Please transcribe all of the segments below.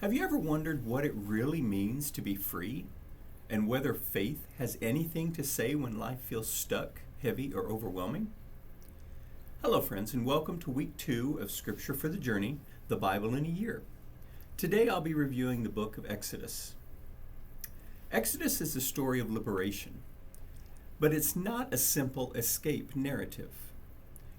Have you ever wondered what it really means to be free? And whether faith has anything to say when life feels stuck, heavy, or overwhelming? Hello, friends, and welcome to week 2 of Scripture for the Journey, the Bible in a Year. Today I'll be reviewing the book of Exodus. Exodus is a story of liberation, but it's not a simple escape narrative.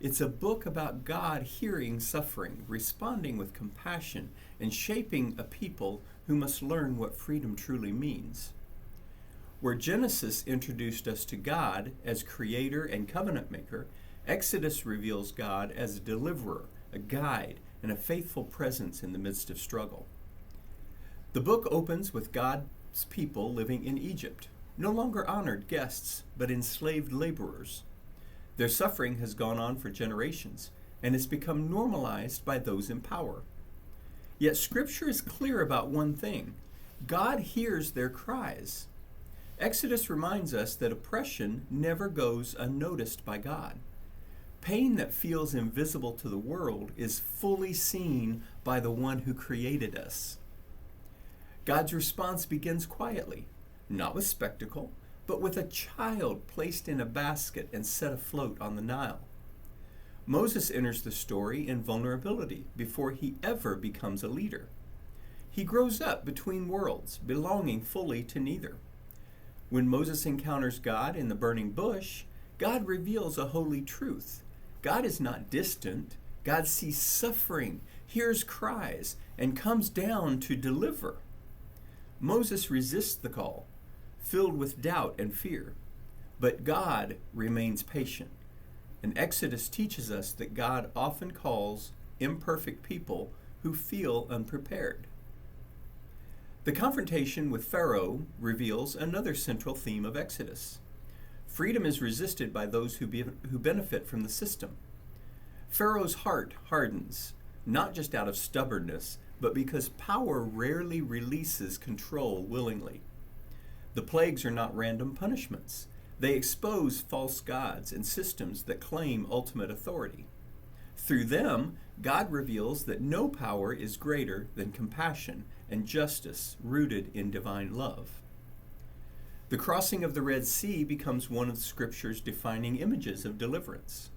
It's a book about God hearing suffering, responding with compassion, and shaping a people who must learn what freedom truly means. Where Genesis introduced us to God as creator and covenant maker, Exodus reveals God as a deliverer, a guide, and a faithful presence in the midst of struggle. The book opens with God's people living in Egypt, no longer honored guests, but enslaved laborers. Their suffering has gone on for generations and has become normalized by those in power. Yet Scripture is clear about one thing: God hears their cries. Exodus reminds us that oppression never goes unnoticed by God. Pain that feels invisible to the world is fully seen by the one who created us. God's response begins quietly, not with spectacle, but with a child placed in a basket and set afloat on the Nile. Moses enters the story in vulnerability before he ever becomes a leader. He grows up between worlds, belonging fully to neither. When Moses encounters God in the burning bush, God reveals a holy truth. God is not distant. God sees suffering, hears cries, and comes down to deliver. Moses resists the call, filled with doubt and fear. But God remains patient. And Exodus teaches us that God often calls imperfect people who feel unprepared. The confrontation with Pharaoh reveals another central theme of Exodus. Freedom is resisted by those who benefit from the system. Pharaoh's heart hardens, not just out of stubbornness, but because power rarely releases control willingly. The plagues are not random punishments. They expose false gods and systems that claim ultimate authority. Through them, God reveals that no power is greater than compassion and justice rooted in divine love. The crossing of the Red Sea becomes one of Scripture's defining images of deliverance.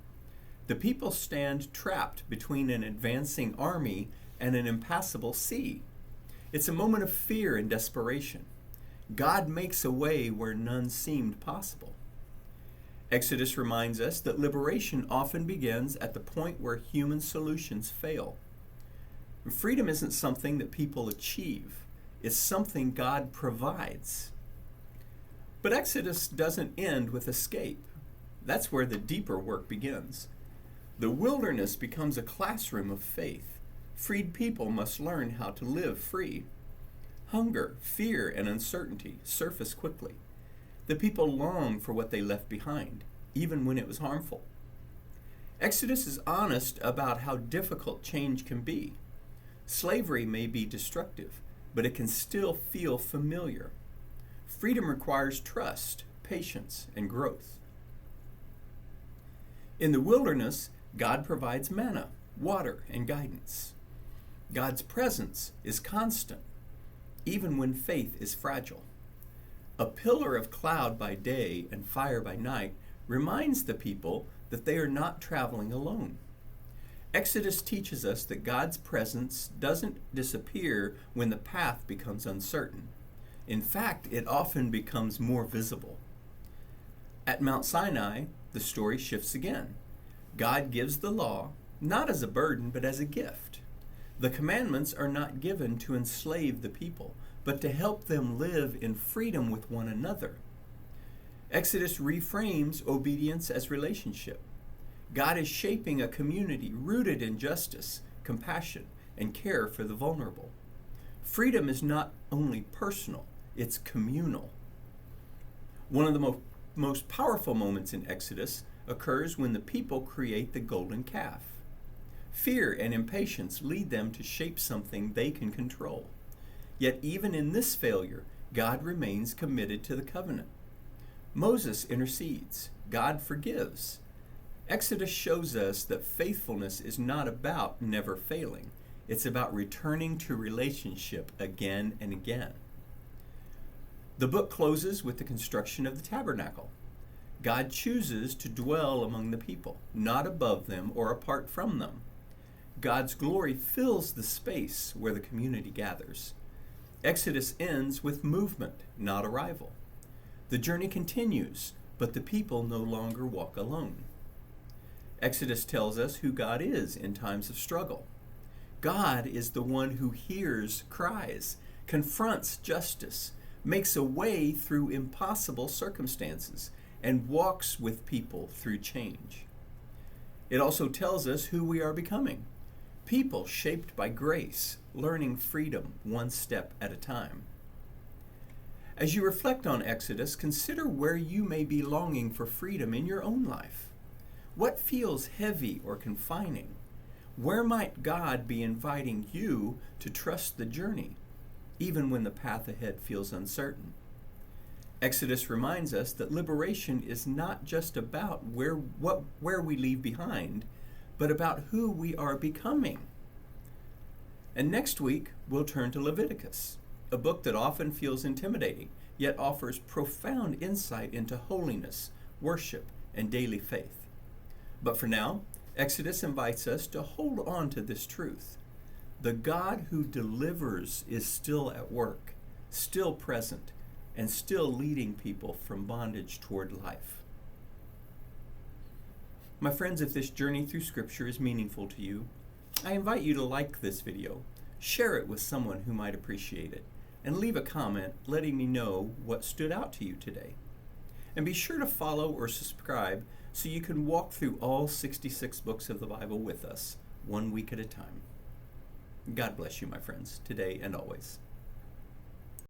The people stand trapped between an advancing army and an impassable sea. It's a moment of fear and desperation. God makes a way where none seemed possible. Exodus reminds us that liberation often begins at the point where human solutions fail. Freedom isn't something that people achieve. It's something God provides. But Exodus doesn't end with escape. That's where the deeper work begins. The wilderness becomes a classroom of faith. Freed people must learn how to live free. Hunger, fear, and uncertainty surface quickly. The people long for what they left behind, even when it was harmful. Exodus is honest about how difficult change can be. Slavery may be destructive, but it can still feel familiar. Freedom requires trust, patience, and growth. In the wilderness, God provides manna, water, and guidance. God's presence is constant, even when faith is fragile. A pillar of cloud by day and fire by night reminds the people that they are not traveling alone. Exodus teaches us that God's presence doesn't disappear when the path becomes uncertain. In fact, it often becomes more visible. At Mount Sinai, the story shifts again. God gives the law, not as a burden, but as a gift. The commandments are not given to enslave the people, but to help them live in freedom with one another. Exodus reframes obedience as relationship. God is shaping a community rooted in justice, compassion, and care for the vulnerable. Freedom is not only personal, it's communal. One of the most powerful moments in Exodus occurs when the people create the golden calf. Fear and impatience lead them to shape something they can control. Yet even in this failure, God remains committed to the covenant. Moses intercedes. God forgives. Exodus shows us that faithfulness is not about never failing. It's about returning to relationship again and again. The book closes with the construction of the tabernacle. God chooses to dwell among the people, not above them or apart from them. God's glory fills the space where the community gathers. Exodus ends with movement, not arrival. The journey continues, but the people no longer walk alone. Exodus tells us who God is in times of struggle. God is the one who hears cries, confronts justice, makes a way through impossible circumstances, and walks with people through change. It also tells us who we are becoming. People shaped by grace, learning freedom one step at a time. As you reflect on Exodus, consider where you may be longing for freedom in your own life. What feels heavy or confining? Where might God be inviting you to trust the journey, even when the path ahead feels uncertain? Exodus reminds us that liberation is not just about where we leave behind, but about who we are becoming. And next week, we'll turn to Leviticus, a book that often feels intimidating, yet offers profound insight into holiness, worship, and daily faith. But for now, Exodus invites us to hold on to this truth. The God who delivers is still at work, still present, and still leading people from bondage toward life. My friends, if this journey through Scripture is meaningful to you, I invite you to like this video, share it with someone who might appreciate it, and leave a comment letting me know what stood out to you today. And be sure to follow or subscribe so you can walk through all 66 books of the Bible with us, 1 week at a time. God bless you, my friends, today and always.